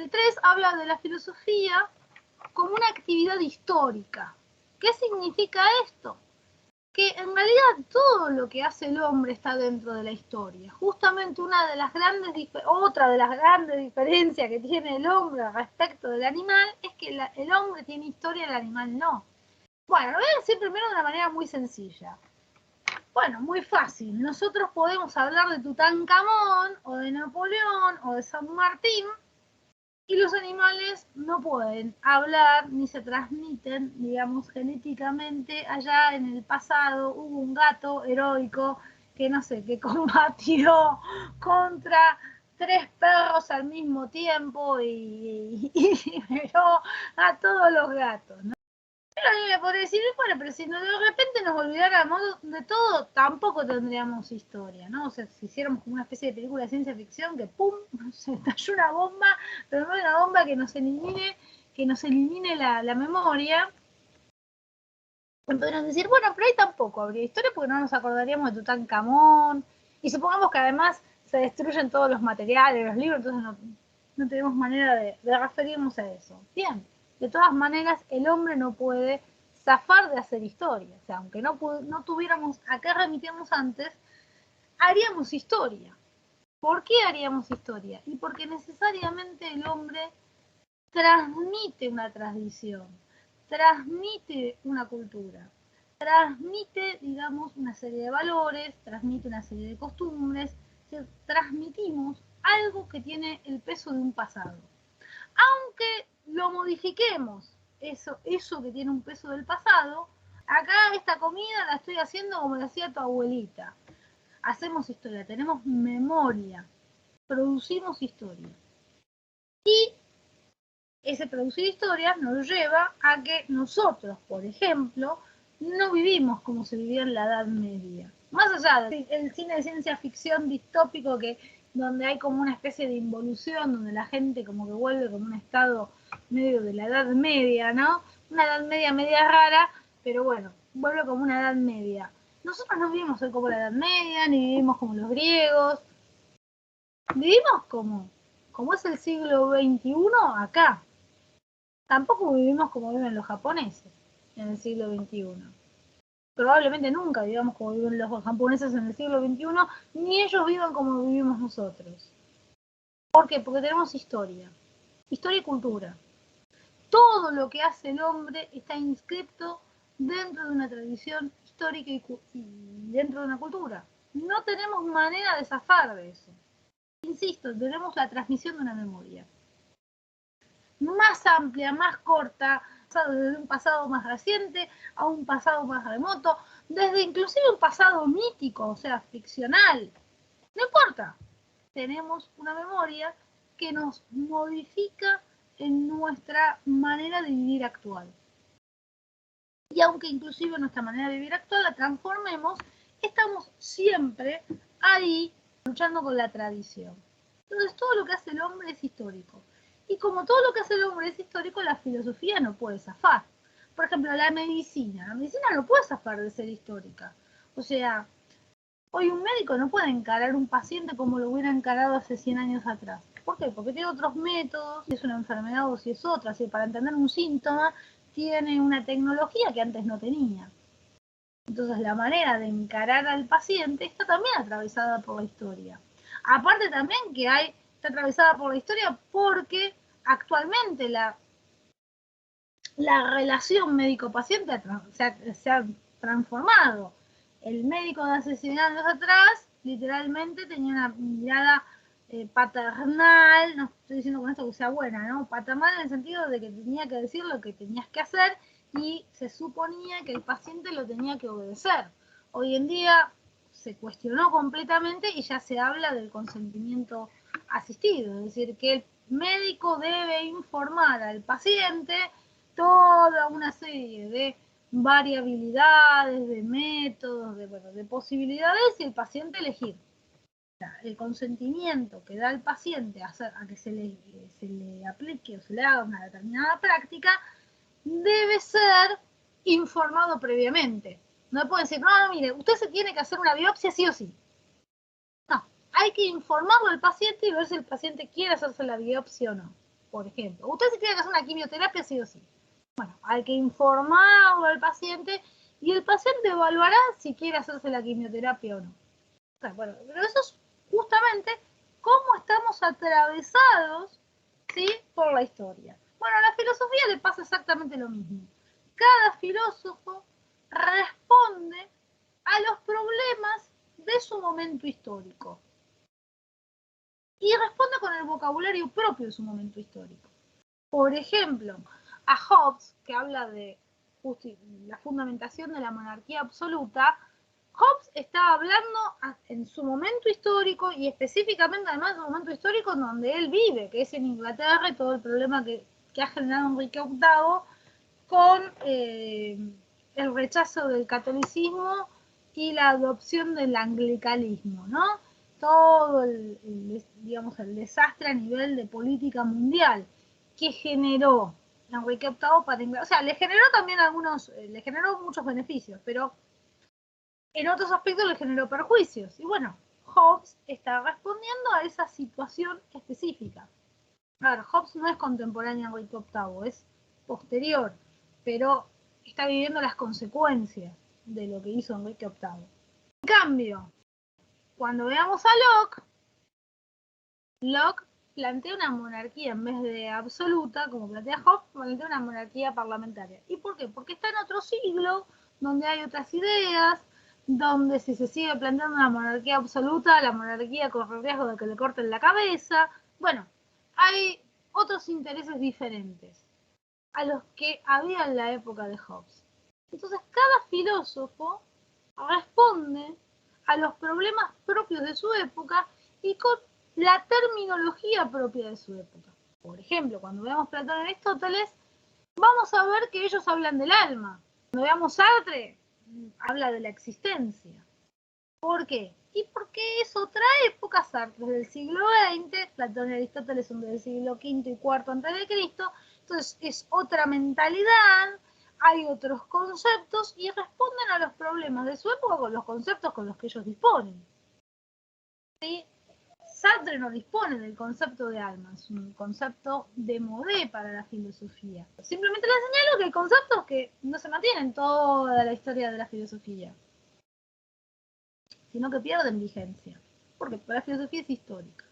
El 3 habla de la filosofía como una actividad histórica. ¿Qué significa esto? Que en realidad todo lo que hace el hombre está dentro de la historia. Justamente otra de las grandes diferencias que tiene el hombre respecto del animal es que el hombre tiene historia y el animal no. Bueno, lo voy a decir primero de una manera muy sencilla. Bueno, muy fácil. Nosotros podemos hablar de Tutankamón, o de Napoleón, o de San Martín, y los animales no pueden hablar ni se transmiten, digamos, genéticamente. Allá en el pasado hubo un gato heroico que, no sé, que combatió contra 3 perros al mismo tiempo y liberó a todos los gatos, ¿no? Pero a mí me podría decir, bueno, pero si de repente nos olvidáramos de todo, tampoco tendríamos historia, ¿no? O sea, si hiciéramos como una especie de película de ciencia ficción que ¡pum! Se estalló una bomba, pero no una bomba que nos elimine la memoria. Podrían decir, bueno, pero ahí tampoco habría historia porque no nos acordaríamos de Tutankamón. Y supongamos que además se destruyen todos los materiales, los libros, entonces no tenemos manera de referirnos a eso. Bien. De todas maneras, el hombre no puede zafar de hacer historia. O sea, aunque no tuviéramos a qué remitirnos antes, haríamos historia. ¿Por qué haríamos historia? Y porque necesariamente el hombre transmite una tradición, transmite una cultura, transmite, digamos, una serie de valores, transmite una serie de costumbres, transmitimos algo que tiene el peso de un pasado. Aunque lo modifiquemos, eso que tiene un peso del pasado, acá esta comida la estoy haciendo como la hacía tu abuelita. Hacemos historia, tenemos memoria, producimos historia. Y ese producir historias nos lleva a que nosotros, por ejemplo, no vivimos como se vivía en la Edad Media. Más allá del cine de ciencia ficción distópico donde hay como una especie de involución, donde la gente como que vuelve como un estado medio de la Edad Media, ¿no? Una Edad Media rara, pero bueno, vuelve como una Edad Media. Nosotros no vivimos hoy como la Edad Media, ni vivimos como los griegos. Vivimos como es el siglo XXI acá. Tampoco vivimos como viven los japoneses en el siglo XXI. Probablemente nunca vivamos como viven los japoneses en el siglo XXI, ni ellos vivan como vivimos nosotros. ¿Por qué? Porque tenemos historia y cultura. Todo lo que hace el hombre está inscrito dentro de una tradición histórica y dentro de una cultura. No tenemos manera de zafar de eso. Insisto, tenemos la transmisión de una memoria más amplia, más corta, desde un pasado más reciente a un pasado más remoto, desde inclusive un pasado mítico, o sea, ficcional. No importa, tenemos una memoria que nos modifica en nuestra manera de vivir actual. Y aunque inclusive nuestra manera de vivir actual la transformemos, estamos siempre ahí luchando con la tradición. Entonces todo lo que hace el hombre es histórico. Y como todo lo que hace el hombre es histórico, la filosofía no puede zafar. Por ejemplo, la medicina no puede zafar de ser histórica. O sea, hoy un médico no puede encarar un paciente como lo hubiera encarado hace 100 años atrás. ¿Por qué? Porque tiene otros métodos, si es una enfermedad o si es otra. Si para entender un síntoma tiene una tecnología que antes no tenía. Entonces la manera de encarar al paciente está también atravesada por la historia. Aparte también que está atravesada por la historia porque actualmente la relación médico-paciente se ha transformado. El médico de hace 100 años atrás literalmente tenía una mirada paternal, no estoy diciendo con esto que sea buena, ¿no? Paternal en el sentido de que tenía que decir lo que tenías que hacer y se suponía que el paciente lo tenía que obedecer. Hoy en día se cuestionó completamente y ya se habla del consentimiento asistido, es decir, que el médico debe informar al paciente toda una serie de variabilidades, de métodos, de posibilidades y el paciente elegir. El consentimiento que da el paciente a que se le aplique o se le haga una determinada práctica debe ser informado previamente. No le pueden decir, no, mire, usted se tiene que hacer una biopsia sí o sí. No, hay que informarlo al paciente y ver si el paciente quiere hacerse la biopsia o no. por ejemplo. Usted se tiene que hacer una quimioterapia sí o sí. Bueno, hay que informarlo al paciente y el paciente evaluará si quiere hacerse la quimioterapia o no. O sea, bueno, pero eso es justamente cómo estamos atravesados, ¿sí?, por la historia. Bueno, a la filosofía le pasa exactamente lo mismo. Cada filósofo responde a los problemas de su momento histórico y responde con el vocabulario propio de su momento histórico. Por ejemplo, a Hobbes, que habla de la fundamentación de la monarquía absoluta, Hobbes está hablando en su momento histórico y específicamente además de su momento histórico en donde él vive, que es en Inglaterra, y todo el problema que ha generado Enrique VIII con el rechazo del catolicismo y la adopción del anglicanismo, ¿no? Todo digamos, el desastre a nivel de política mundial que generó Enrique VIII para Inglaterra. O sea, le generó también le generó muchos beneficios, pero en otros aspectos le generó perjuicios. Y bueno, Hobbes está respondiendo a esa situación específica. A ver, Hobbes no es contemporáneo a Enrique VIII, es posterior, pero está viviendo las consecuencias de lo que hizo Enrique VIII. En cambio, cuando veamos a Locke plantea una monarquía en vez de absoluta, como plantea Hobbes, plantea una monarquía parlamentaria. ¿Y por qué? Porque está en otro siglo, donde hay otras ideas, donde si se sigue planteando una monarquía absoluta, la monarquía corre el riesgo de que le corten la cabeza. Bueno, hay otros intereses diferentes a los que había en la época de Hobbes. Entonces, cada filósofo responde a los problemas propios de su época y con la terminología propia de su época. Por ejemplo, cuando veamos Platón y Aristóteles, vamos a ver que ellos hablan del alma. Cuando veamos Sartre, habla de la existencia. ¿Por qué? Y porque es otra época, Sartre del siglo XX, Platón y Aristóteles son del siglo V y IV a.C., entonces es otra mentalidad, hay otros conceptos y responden a los problemas de su época con los conceptos con los que ellos disponen. ¿Sí? Sartre no dispone del concepto de alma, es un concepto de modé para la filosofía. Simplemente le señalo que hay conceptos que no se mantienen toda la historia de la filosofía, sino que pierden vigencia, porque la filosofía es histórica.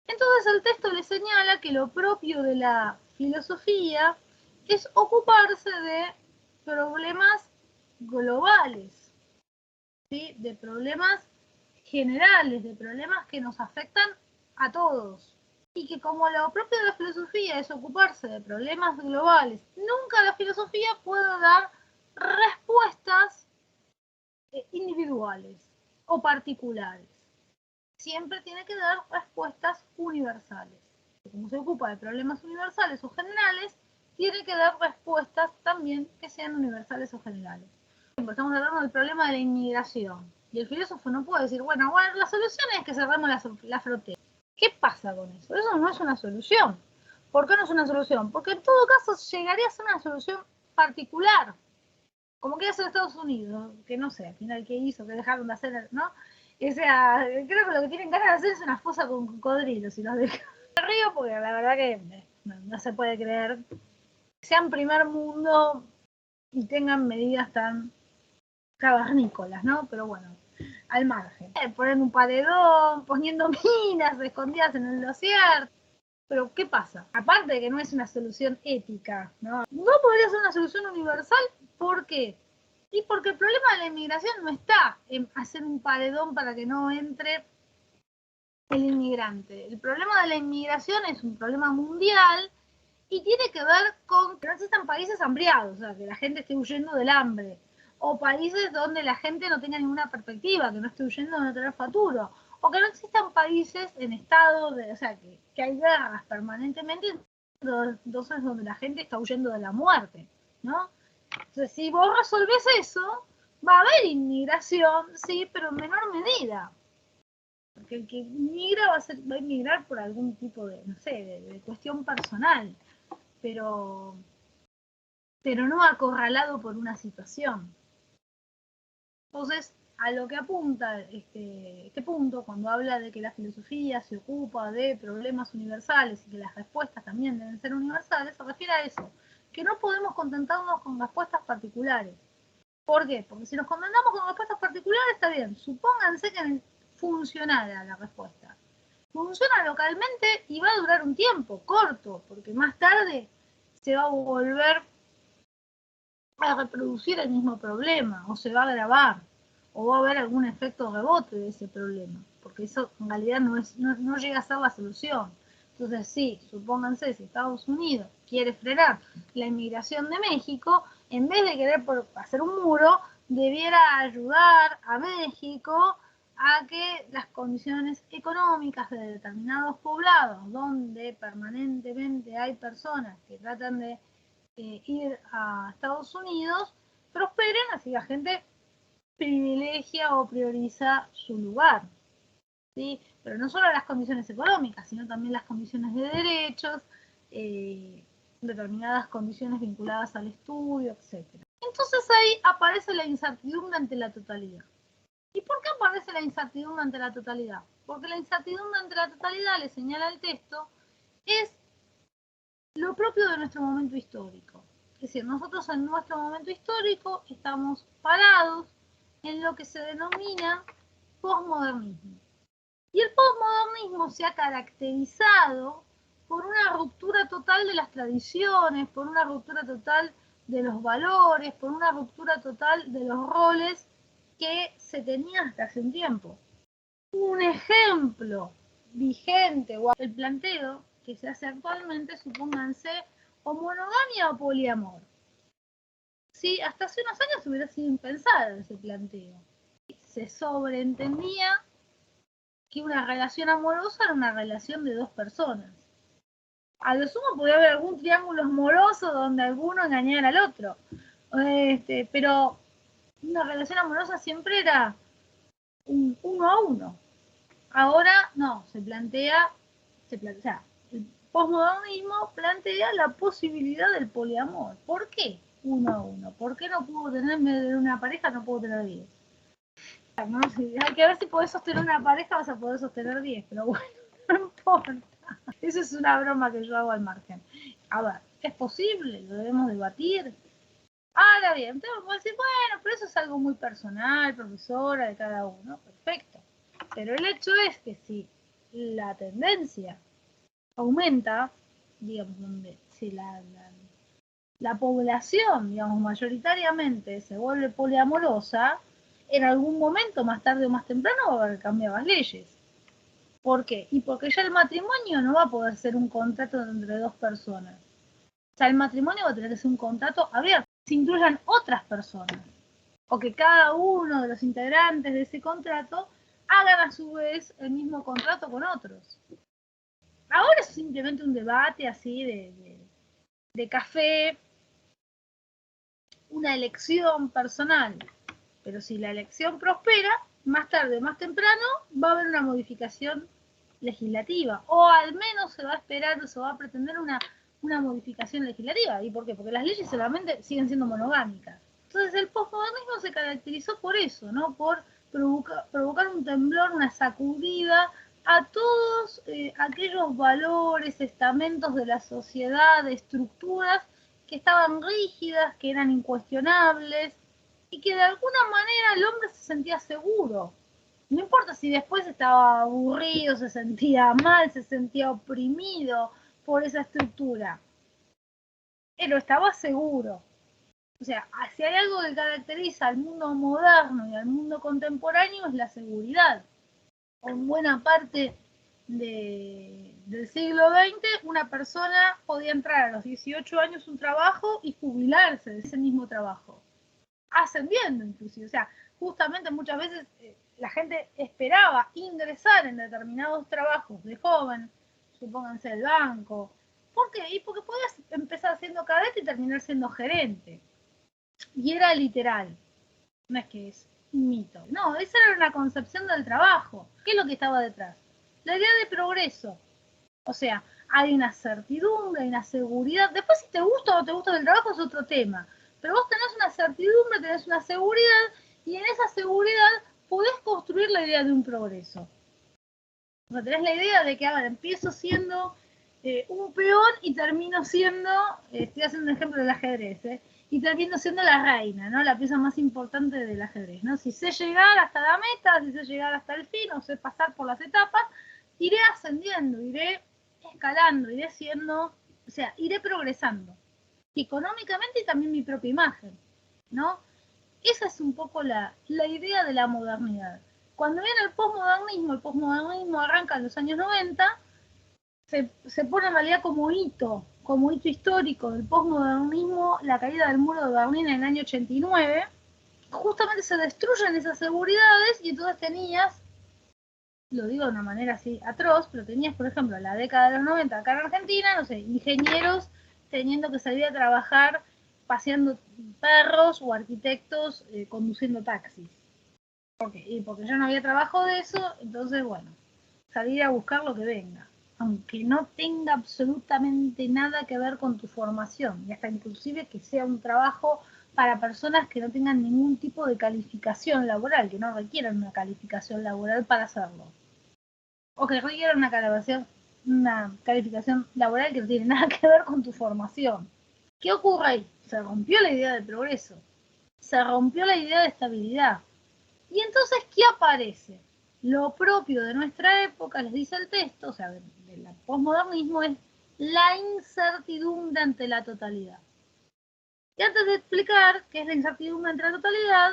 Entonces el texto le señala que lo propio de la filosofía es ocuparse de problemas globales, ¿sí?, de problemas generales, de problemas que nos afectan a todos. Y que como lo propio de la filosofía es ocuparse de problemas globales, nunca la filosofía puede dar respuestas individuales o particulares. Siempre tiene que dar respuestas universales. Como se ocupa de problemas universales o generales, tiene que dar respuestas también que sean universales o generales. Estamos hablando del problema de la inmigración. Y el filósofo no puede decir, bueno, la solución es que cerremos la frontera. ¿Qué pasa con eso? Eso no es una solución. ¿Por qué no es una solución? Porque en todo caso llegaría a ser una solución particular. Como que hace Estados Unidos, que no sé, al final qué hizo, que dejaron de hacer, ¿no? O sea, creo que lo que tienen ganas de hacer es una fosa con cocodrilos y los dejan. Me río porque la verdad que no se puede creer que sean primer mundo y tengan medidas tan cavernícolas, ¿no? Pero bueno, al margen. Ponen un paredón, poniendo minas escondidas en el desierto. Pero, ¿qué pasa? Aparte de que no es una solución ética, ¿no? No podría ser una solución universal, ¿por qué? Y porque el problema de la inmigración no está en hacer un paredón para que no entre el inmigrante. El problema de la inmigración es un problema mundial y tiene que ver con que no existan países hambriados, o sea, que la gente esté huyendo del hambre, o países donde la gente no tenga ninguna perspectiva, que no esté huyendo de no tener futuro, o que no existan países en estado de, o sea, que hay guerras permanentemente, entonces donde la gente está huyendo de la muerte, ¿no? Entonces, si vos resolvés eso, va a haber inmigración, sí, pero en menor medida. Porque el que migra va a inmigrar por algún tipo de, no sé, de cuestión personal, pero no acorralado por una situación. Entonces, a lo que apunta este punto, cuando habla de que la filosofía se ocupa de problemas universales y que las respuestas también deben ser universales, se refiere a eso, que no podemos contentarnos con respuestas particulares. ¿Por qué? Porque si nos contentamos con respuestas particulares, está bien. Supónganse que funcionara la respuesta. Funciona localmente y va a durar un tiempo corto, porque más tarde se va a volver a reproducir el mismo problema, o se va a agravar, o va a haber algún efecto rebote de ese problema, porque eso en realidad no llega a ser la solución. Entonces sí, supónganse, si Estados Unidos quiere frenar la inmigración de México, en vez de querer hacer un muro, debiera ayudar a México a que las condiciones económicas de determinados poblados, donde permanentemente hay personas que tratan de ir a Estados Unidos, prosperen, así la gente privilegia o prioriza su lugar. ¿Sí? Pero no solo las condiciones económicas, sino también las condiciones de derechos, determinadas condiciones vinculadas al estudio, etc. Entonces ahí aparece la incertidumbre ante la totalidad. ¿Y por qué aparece la incertidumbre ante la totalidad? Porque la incertidumbre ante la totalidad, le señala el texto, es lo propio de nuestro momento histórico. Es decir, nosotros en nuestro momento histórico estamos parados en lo que se denomina posmodernismo. Y el posmodernismo se ha caracterizado por una ruptura total de las tradiciones, por una ruptura total de los valores, por una ruptura total de los roles que se tenían hasta hace un tiempo. Un ejemplo vigente o el planteo que se hace actualmente, supónganse, o monogamia o poliamor. Sí, hasta hace unos años hubiera sido impensado ese planteo. Se sobreentendía que una relación amorosa era una relación de dos personas. A lo sumo podía haber algún triángulo amoroso donde alguno engañara al otro. Pero una relación amorosa siempre era uno a uno. Ahora no, se plantea, el posmodernismo plantea la posibilidad del poliamor. ¿Por qué uno a uno? ¿Por qué no puedo tener una pareja, no puedo tener 10? ¿No? Hay que ver si podés sostener una pareja, vas a poder sostener 10, pero bueno, no importa. Eso es una broma que yo hago al margen. A ver, ¿es posible? ¿Lo debemos debatir? Ahora bien, entonces vamos a decir, bueno, pero eso es algo muy personal, profesora, de cada uno. Perfecto. Pero el hecho es que si la tendencia aumenta, digamos, donde si la población, digamos, mayoritariamente se vuelve poliamorosa, en algún momento, más tarde o más temprano, va a haber que cambiar las leyes. ¿Por qué? Y porque ya el matrimonio no va a poder ser un contrato entre dos personas. O sea, el matrimonio va a tener que ser un contrato abierto, que se incluyan otras personas. O que cada uno de los integrantes de ese contrato hagan a su vez el mismo contrato con otros. Ahora es simplemente un debate así de café, una elección personal. Pero si la elección prospera, más tarde o más temprano va a haber una modificación legislativa. O al menos se va a esperar o se va a pretender una modificación legislativa. ¿Y por qué? Porque las leyes solamente siguen siendo monogámicas. Entonces el posmodernismo se caracterizó por eso, ¿no? Por provocar un temblor, una sacudida a todos aquellos valores, estamentos de la sociedad, de estructuras que estaban rígidas, que eran incuestionables, y que de alguna manera el hombre se sentía seguro. No importa si después estaba aburrido, se sentía mal, se sentía oprimido por esa estructura, pero estaba seguro. O sea, si hay algo que caracteriza al mundo moderno y al mundo contemporáneo es la seguridad. En buena parte del siglo XX, una persona podía entrar a los 18 años a un trabajo y jubilarse de ese mismo trabajo, ascendiendo inclusive. O sea, justamente muchas veces la gente esperaba ingresar en determinados trabajos de joven, supónganse el banco. ¿Por qué? Y porque podías empezar siendo cadete y terminar siendo gerente. Y era literal, no es que es un mito. No, esa era una concepción del trabajo. ¿Qué es lo que estaba detrás? La idea de progreso. O sea, hay una certidumbre, hay una seguridad. Después si te gusta o no te gusta el trabajo es otro tema. Pero vos tenés una certidumbre, tenés una seguridad, y en esa seguridad podés construir la idea de un progreso. O sea, tenés la idea de que ahora empiezo siendo un peón y termino siendo, estoy haciendo un ejemplo del ajedrez, y termino siendo la reina, ¿no? La pieza más importante del ajedrez, ¿no? Si sé llegar hasta la meta, si sé llegar hasta el fin, o sé pasar por las etapas, iré ascendiendo, iré escalando, iré siendo, o sea, iré progresando, económicamente y también mi propia imagen, ¿no? Esa es un poco la idea de la modernidad. Cuando viene el posmodernismo arranca en los años 90, se pone en realidad como hito histórico del posmodernismo, la caída del muro de Berlín en el año 89, justamente se destruyen esas seguridades y entonces tenías, lo digo de una manera así atroz, pero tenías, por ejemplo, en la década de los 90 acá en Argentina, no sé, ingenieros teniendo que salir a trabajar paseando perros o arquitectos conduciendo taxis. Porque yo no había trabajo de eso, entonces, bueno, salir a buscar lo que venga, aunque no tenga absolutamente nada que ver con tu formación, y hasta inclusive que sea un trabajo para personas que no tengan ningún tipo de calificación laboral, que no requieran una calificación laboral para hacerlo, o que requieran una calificación laboral que no tiene nada que ver con tu formación. ¿Qué ocurre ahí? Se rompió la idea de progreso, se rompió la idea de estabilidad. Y entonces, ¿qué aparece? Lo propio de nuestra época, les dice el texto, o sea, del posmodernismo, es la incertidumbre ante la totalidad. Y antes de explicar qué es la incertidumbre ante la totalidad,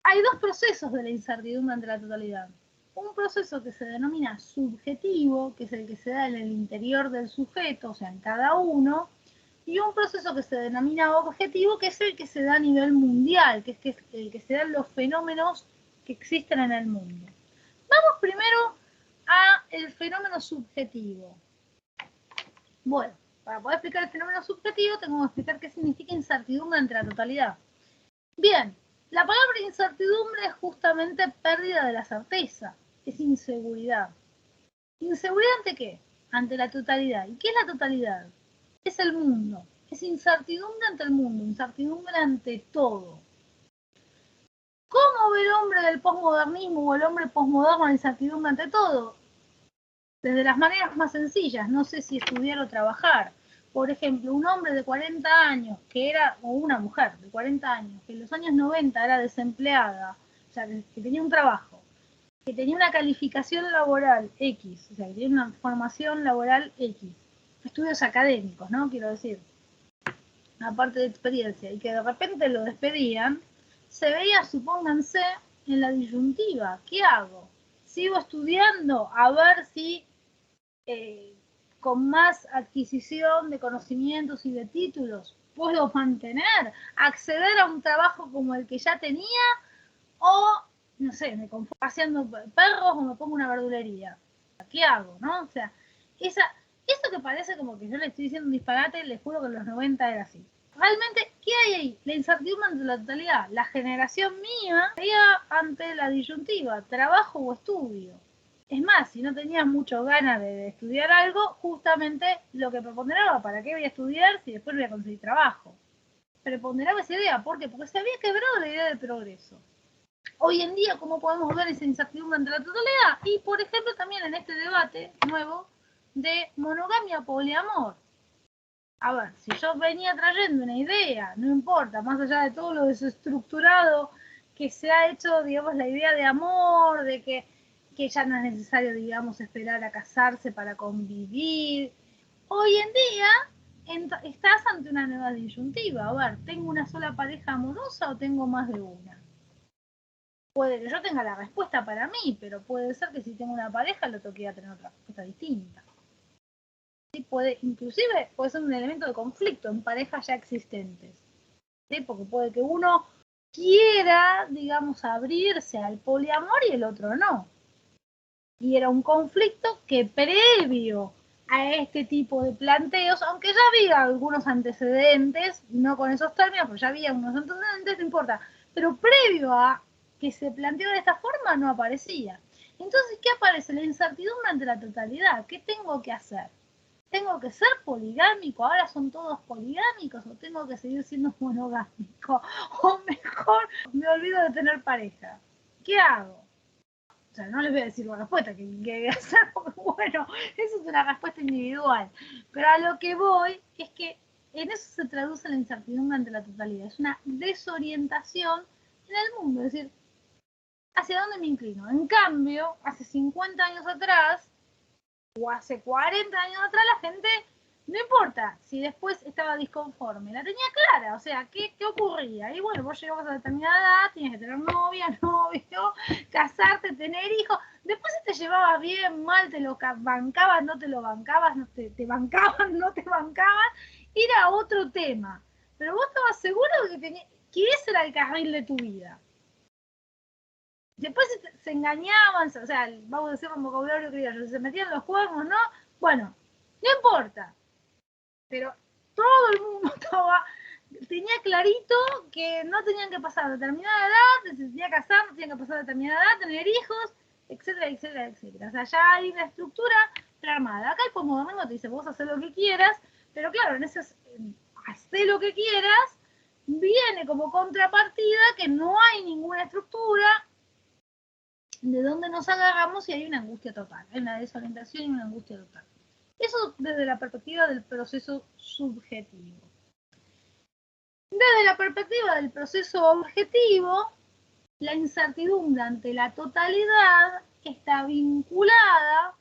hay dos procesos de la incertidumbre ante la totalidad. Un proceso que se denomina subjetivo, que es el que se da en el interior del sujeto, o sea, en cada uno, y un proceso que se denomina objetivo, que es el que se da a nivel mundial, que es el que se dan los fenómenos que existen en el mundo. Vamos primero a el fenómeno subjetivo. Bueno, para poder explicar el fenómeno subjetivo, tengo que explicar qué significa incertidumbre ante la totalidad. Bien, la palabra incertidumbre es justamente pérdida de la certeza, es inseguridad. ¿Inseguridad ante qué? Ante la totalidad. ¿Y qué es la totalidad? Es el mundo, es incertidumbre ante el mundo, incertidumbre ante todo. ¿Cómo ve el hombre del posmodernismo o el hombre posmoderno la incertidumbre ante todo? Desde las maneras más sencillas, no sé si estudiar o trabajar. Por ejemplo, un hombre de 40 años que era, o una mujer de 40 años, que en los años 90 era desempleada, o sea, que tenía un trabajo, que tenía una calificación laboral X, o sea, que tenía una formación laboral X, estudios académicos, ¿no? Quiero decir, aparte de experiencia, y que de repente lo despedían, se veía, supónganse, en la disyuntiva. ¿Qué hago? ¿Sigo estudiando a ver si con más adquisición de conocimientos y de títulos puedo mantener, acceder a un trabajo como el que ya tenía, o, no sé, me conformo haciendo perros o me pongo una verdulería? ¿Qué hago, no? O sea, eso que parece como que yo le estoy diciendo un disparate, les juro que en los 90 era así. Realmente, ¿qué hay ahí? La incertidumbre ante la totalidad. La generación mía estaría ante la disyuntiva, trabajo o estudio. Es más, si no tenías mucho ganas de estudiar algo, justamente lo que preponderaba, ¿para qué voy a estudiar si después voy a conseguir trabajo? Preponderaba esa idea, ¿por qué? Porque se había quebrado la idea del progreso. Hoy en día, ¿cómo podemos ver esa incertidumbre ante la totalidad? Y, por ejemplo, también en este debate nuevo de monogamia poliamor. A ver, si yo venía trayendo una idea, no importa, más allá de todo lo desestructurado que se ha hecho, digamos, la idea de amor, de que ya no es necesario, digamos, esperar a casarse para convivir. Hoy en día estás ante una nueva disyuntiva. A ver, ¿tengo una sola pareja amorosa o tengo más de una? Puede que yo tenga la respuesta para mí, pero puede ser que si tengo una pareja lo toque a tener otra respuesta distinta. Inclusive puede ser un elemento de conflicto en parejas ya existentes, ¿sí? Porque puede que uno quiera, digamos, abrirse al poliamor y el otro no. Y era un conflicto que previo a este tipo de planteos, aunque ya había algunos antecedentes, no con esos términos, pero ya había unos antecedentes, no importa, pero previo a que se planteó de esta forma no aparecía. Entonces, ¿qué aparece? La incertidumbre ante la totalidad. ¿Qué tengo que hacer? ¿Tengo que ser poligámico? ¿Ahora son todos poligámicos? ¿O tengo que seguir siendo monogámico? O mejor, me olvido de tener pareja. ¿qué hago? O sea, no les voy a decir la respuesta que voy a hacer, porque bueno, eso es una respuesta individual. Pero a lo que voy es que en eso se traduce la incertidumbre ante la totalidad. Es una desorientación en el mundo, es decir, ¿hacia dónde me inclino? En cambio, hace 50 años atrás, o hace 40 años atrás, la gente, no importa si después estaba disconforme, la tenía clara, o sea, ¿qué ocurría? Y bueno, vos llegabas a determinada edad, tenías que tener novia, novio, casarte, tener hijos, después si te llevabas bien, mal, te lo bancabas, no te lo bancabas, no te bancaban, no te bancaban, era otro tema. Pero vos estabas seguro de que ese era el carril de tu vida. Después se engañaban, o sea, vamos a decir con vocabulario criollo, se metían los cuernos, ¿no? Bueno, no importa. Pero todo el mundo tenía clarito que no tenían que pasar determinada edad, se tenía que casar, no tenían que pasar determinada edad, tener hijos, etcétera, etcétera, etcétera. O sea, ya hay una estructura prearmada. Acá el posmodernismo te dice, vos haces lo que quieras, pero claro, en ese hacer lo que quieras, viene como contrapartida que no hay ninguna estructura de donde nos agarramos y hay una angustia total, hay una desorientación y una angustia total. Eso desde la perspectiva del proceso subjetivo. Desde la perspectiva del proceso objetivo, la incertidumbre ante la totalidad está vinculada,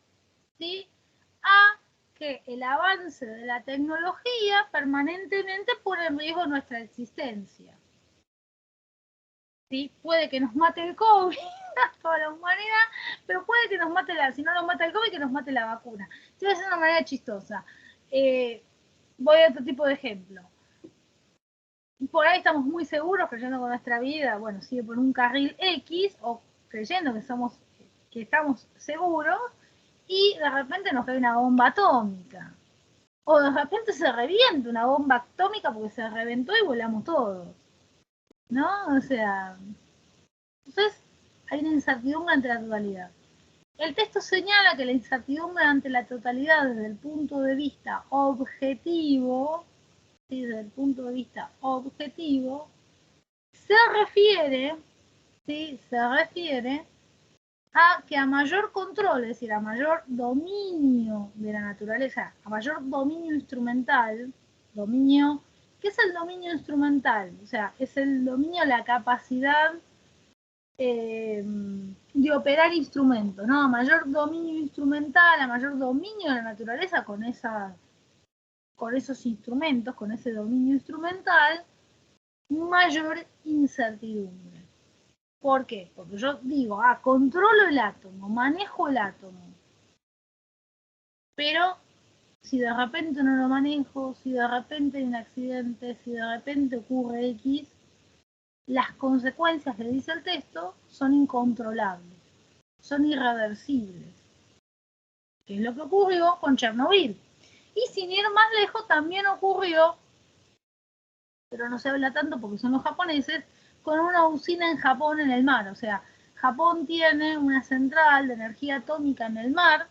¿sí?, a que el avance de la tecnología permanentemente pone en riesgo nuestra existencia. ¿Sí? Puede que nos mate el COVID a toda la humanidad, pero puede que nos mate si no nos mata el COVID, que nos mate la vacuna. Esto va a ser una manera chistosa. Voy a otro tipo de ejemplo. Por ahí estamos muy seguros, creyendo que nuestra vida, bueno, sigue por un carril X, o creyendo que estamos seguros, y de repente nos cae una bomba atómica. O de repente se revienta una bomba atómica porque se reventó y volamos todos. ¿No? O sea, entonces hay una incertidumbre ante la totalidad. El texto señala que la incertidumbre ante la totalidad desde el punto de vista objetivo, ¿sí?, desde el punto de vista objetivo, se refiere, ¿sí?, se refiere a que a mayor control, es decir, a mayor dominio de la naturaleza, a mayor dominio instrumental, ¿qué es el dominio instrumental? O sea, es el dominio, la capacidad de operar instrumentos, ¿no? A mayor dominio instrumental, a mayor dominio de la naturaleza con esos instrumentos, con ese dominio instrumental, mayor incertidumbre. ¿Por qué? Porque yo digo, controlo el átomo, manejo el átomo, pero si de repente no lo manejo, si de repente hay un accidente, si de repente ocurre X, las consecuencias que dice el texto son incontrolables, son irreversibles, que es lo que ocurrió con Chernobyl. Y sin ir más lejos, también ocurrió, pero no se habla tanto porque son los japoneses, con una usina en Japón en el mar. O sea, Japón tiene una central de energía atómica en el mar,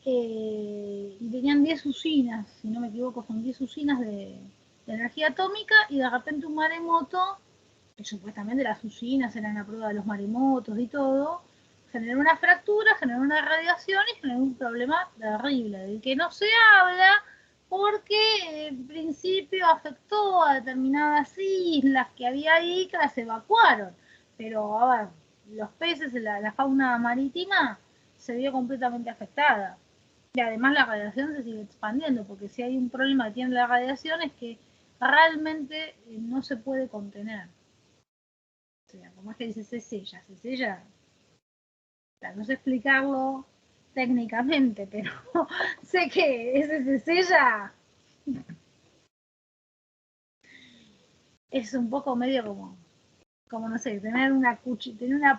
y tenían 10 usinas, si no me equivoco, son 10 usinas de energía atómica, y de repente un maremoto, que supuestamente las usinas eran a prueba de los maremotos y todo, generó una fractura, generó una radiación y generó un problema terrible, del que no se habla porque en principio afectó a determinadas islas que había ahí, que las evacuaron. Pero, a ver, los peces, la fauna marítima se vio completamente afectada. Y además la radiación se sigue expandiendo, porque si hay un problema que tiene la radiación es que realmente no se puede contener. O sea, como es que dice, se sella. O sea, no sé explicarlo técnicamente, pero sé que ese se sella es un poco medio como no sé, tener una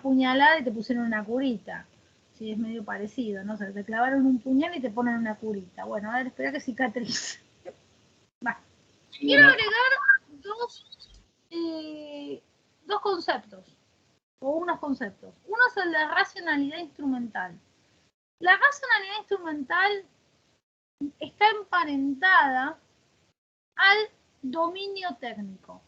puñalada y te pusieron una curita. Sí, es medio parecido, ¿no? O sea, te clavaron un puñal y te ponen una curita. Bueno, a ver, espera que cicatrice. Va. Quiero agregar dos conceptos, o unos conceptos. Uno es el de racionalidad instrumental. La racionalidad instrumental está emparentada al dominio técnico.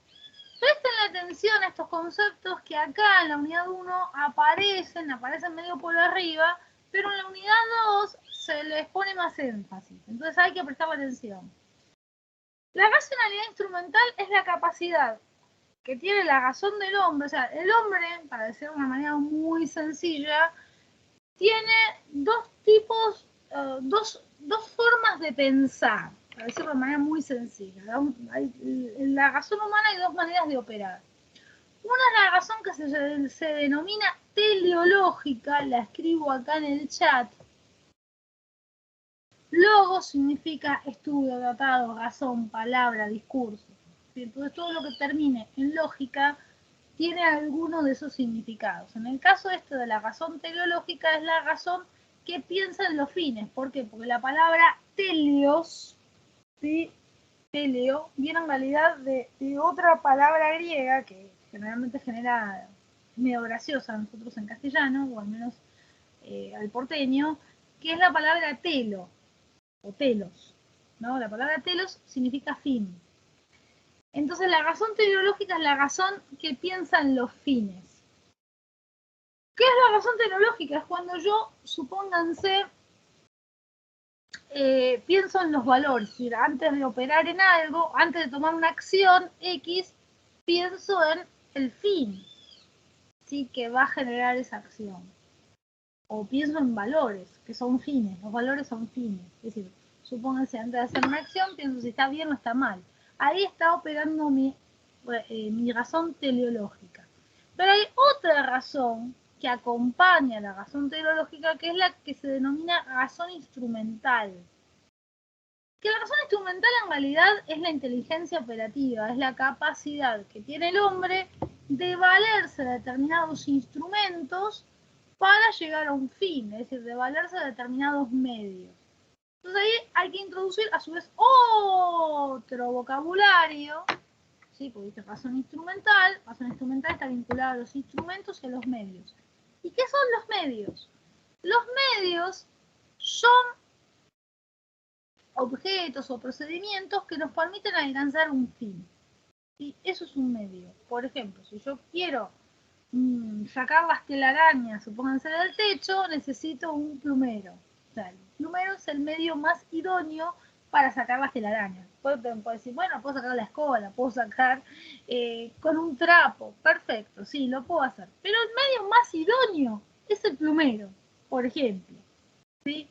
Presten la atención a estos conceptos que acá en la unidad 1 aparecen medio por arriba, pero en la unidad 2 se les pone más énfasis. Entonces hay que prestar atención. La racionalidad instrumental es la capacidad que tiene la razón del hombre. O sea, el hombre, para decirlo de una manera muy sencilla, tiene dos tipos, dos formas de pensar, para decirlo de manera muy sencilla. En la razón humana hay dos maneras de operar. Una es la razón que se denomina teleológica, la escribo acá en el chat. Logos significa estudio, tratado, razón, palabra, discurso. Entonces todo lo que termine en lógica tiene alguno de esos significados. En el caso de la razón teleológica es la razón que piensa en los fines. ¿Por qué? Porque la palabra teleos, ¿sí? Teleo, viene en realidad de otra palabra griega que generalmente genera medio graciosa a nosotros en castellano, o al menos al porteño, que es la palabra telo, o telos, ¿no? La palabra telos significa fin. Entonces la razón teleológica es la razón que piensa en los fines. ¿Qué es la razón teleológica? Es cuando yo, supónganse, pienso en los valores, es decir, antes de operar en algo, antes de tomar una acción X, pienso en el fin, ¿sí? Que va a generar esa acción. O pienso en valores, que son fines, los valores son fines. Es decir, supónganse, antes de hacer una acción, pienso si está bien o está mal. Ahí está operando mi razón teleológica. Pero hay otra razón que acompaña a la razón teleológica, que es la que se denomina razón instrumental. Que la razón instrumental en realidad es la inteligencia operativa, es la capacidad que tiene el hombre de valerse de determinados instrumentos para llegar a un fin, es decir, de valerse de determinados medios. Entonces ahí hay que introducir a su vez otro vocabulario, ¿sí? Porque dice razón instrumental está vinculada a los instrumentos y a los medios. ¿Y qué son los medios? Los medios son objetos o procedimientos que nos permiten alcanzar un fin. ¿Sí? Eso es un medio. Por ejemplo, si yo quiero sacar las telarañas, supónganse del techo, necesito un plumero. O sea, el plumero es el medio más idóneo para sacar las telarañas. Puedo decir, bueno, puedo sacar la escoba, la puedo sacar con un trapo. Perfecto, sí, lo puedo hacer. Pero el medio más idóneo es el plumero, por ejemplo. ¿Sí?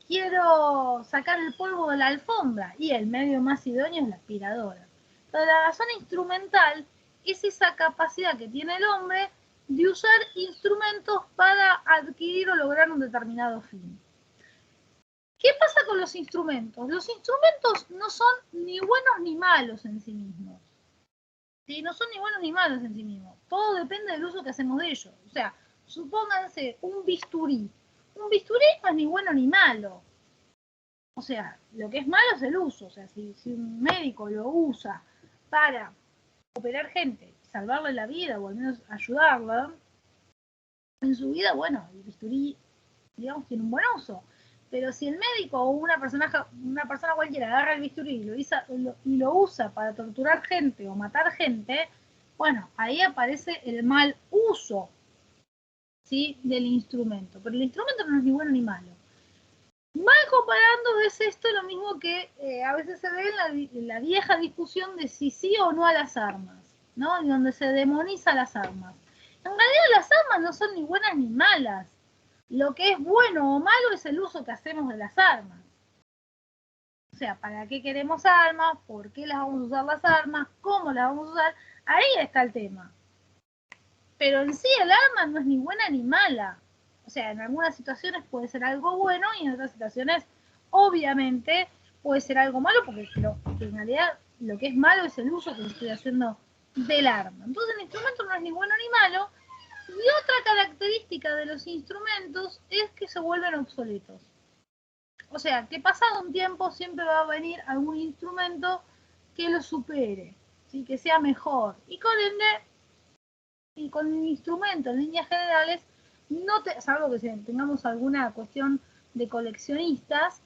Quiero sacar el polvo de la alfombra y el medio más idóneo es la aspiradora. Entonces, la razón instrumental es esa capacidad que tiene el hombre de usar instrumentos para adquirir o lograr un determinado fin. ¿Qué pasa con los instrumentos? Los instrumentos no son ni buenos ni malos en sí mismos. ¿Sí? No son ni buenos ni malos en sí mismos. Todo depende del uso que hacemos de ellos. O sea, supónganse un bisturí. Un bisturí no es ni bueno ni malo. O sea, lo que es malo es el uso. O sea, si un médico lo usa para operar gente, salvarle la vida o al menos ayudarla en su vida, bueno, el bisturí, digamos, tiene un buen uso. Pero si el médico o una persona cualquiera agarra el bisturí y lo usa para torturar gente o matar gente, bueno, ahí aparece el mal uso, ¿sí? Del instrumento. Pero el instrumento no es ni bueno ni malo. Mal comparando es esto lo mismo que a veces se ve en la vieja discusión de si sí o no a las armas, ¿no? Y donde se demoniza las armas. En realidad las armas no son ni buenas ni malas. Lo que es bueno o malo es el uso que hacemos de las armas. O sea, ¿para qué queremos armas? ¿Por qué las vamos a usar las armas? ¿Cómo las vamos a usar? Ahí está el tema. Pero en sí el arma no es ni buena ni mala. O sea, en algunas situaciones puede ser algo bueno y en otras situaciones, obviamente, puede ser algo malo porque en realidad lo que es malo es el uso que estoy haciendo del arma. Entonces el instrumento no es ni bueno ni malo. Y otra característica de los instrumentos es que se vuelven obsoletos. O sea, que pasado un tiempo siempre va a venir algún instrumento que lo supere, ¿sí? Que sea mejor. Y con el instrumento en líneas generales, salvo que tengamos alguna cuestión de coleccionistas,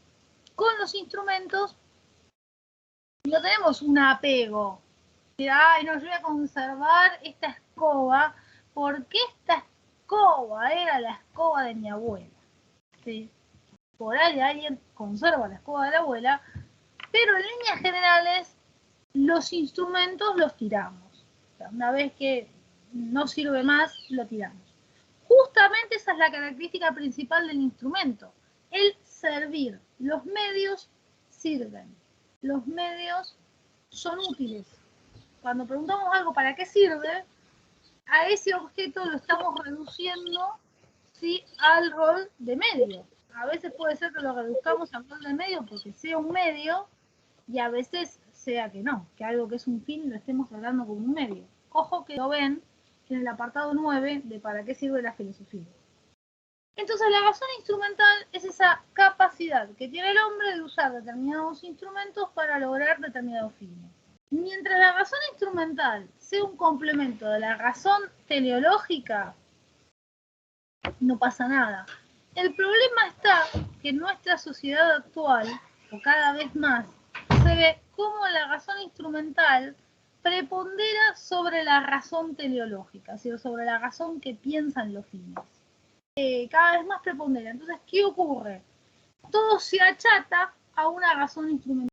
con los instrumentos no tenemos un apego. Ay, no, yo voy a conservar esta escoba porque esta escoba era la escoba de mi abuela. ¿Sí? Por ahí alguien conserva la escoba de la abuela, pero en líneas generales los instrumentos los tiramos. O sea, una vez que no sirve más, lo tiramos. Justamente esa es la característica principal del instrumento, el servir. Los medios sirven, los medios son útiles. Cuando preguntamos algo para qué sirve, a ese objeto lo estamos reduciendo, ¿sí?, al rol de medio. A veces puede ser que lo reduzcamos al rol de medio porque sea un medio, y a veces sea que no, que algo que es un fin lo estemos tratando como un medio. Ojo que lo ven en el apartado 9 de para qué sirve la filosofía. Entonces la razón instrumental es esa capacidad que tiene el hombre de usar determinados instrumentos para lograr determinados fines. Mientras la razón instrumental sea un complemento de la razón teleológica, no pasa nada. El problema está que en nuestra sociedad actual, o cada vez más, se ve cómo la razón instrumental prepondera sobre la razón teleológica, es decir, sobre la razón que piensan los fines. Cada vez más prepondera. Entonces, ¿qué ocurre? Todo se achata a una razón instrumental.